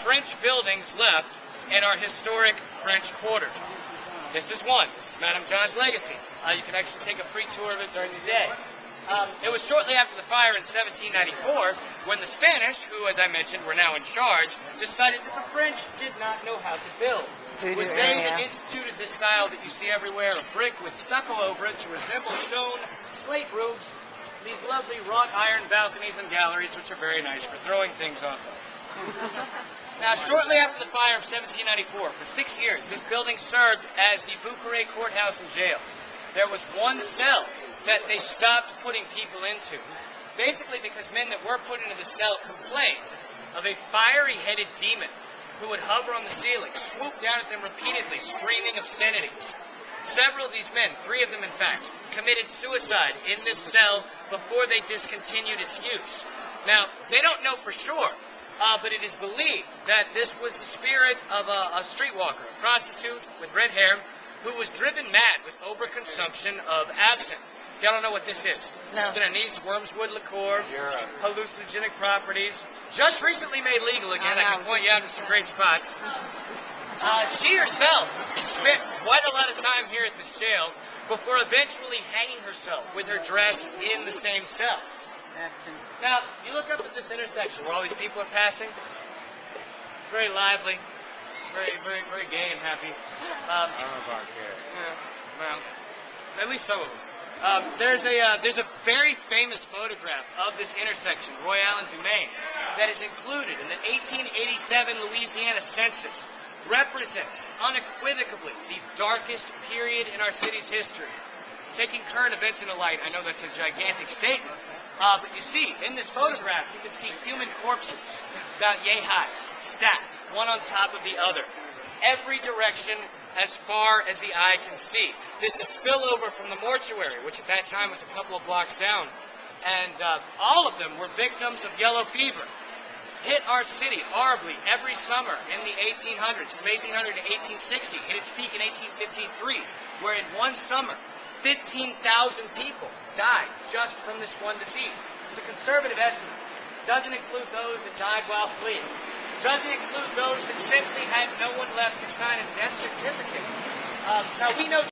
French buildings left in our historic French Quarter. This is one. This is Madame John's legacy. You can actually take a free tour of it during the day. It was shortly after the fire in 1794 when the Spanish, who, as I mentioned, were now in charge, decided that the French did not know how to build. It was they that instituted this style that you see everywhere, a brick with stucco over it to resemble stone, slate roofs, these lovely wrought iron balconies and galleries, which are very nice for throwing things off of. Now, shortly after the fire of 1794, for 6 years, this building served as the Bucharest courthouse and jail. There was one cell that they stopped putting people into, basically because men that were put into the cell complained of a fiery-headed demon who would hover on the ceiling, swoop down at them repeatedly, screaming obscenities. Several of these men, 3 of them in fact, committed suicide in this cell before they discontinued its use. Now, they don't know for sure, but it is believed that this was the spirit of a streetwalker, a prostitute with red hair, who was driven mad with overconsumption of absinthe. Y'all don't know what this is. No. It's an anise, wormswood liqueur, hallucinogenic properties. Just recently made legal again. I can point you out to some great spots. She herself spent quite a lot of time here at this jail before eventually hanging herself with her dress in the same cell. Now, you look up at this intersection where all these people are passing. Very lively, very, very, very gay and happy. I don't know about gay. Well, at least some of them. There's a very famous photograph of this intersection, Royale and Dumaine, that is included in the 1887 Louisiana census. Represents unequivocally the darkest period in our city's history. Taking current events into light, I know that's a gigantic statement, but you see, in this photograph, you can see human corpses about yay high, stacked, one on top of the other. Every direction as far as the eye can see. This is spillover from the mortuary, which at that time was a couple of blocks down. And all of them were victims of yellow fever. Hit our city horribly every summer in the 1800s, from 1800 to 1860, hit its peak in 1853, where in one summer, 15,000 people died just from this one disease. It's a conservative estimate. Doesn't include those that died while fleeing. Doesn't include those that simply had no one left to sign a death certificate. Now, we know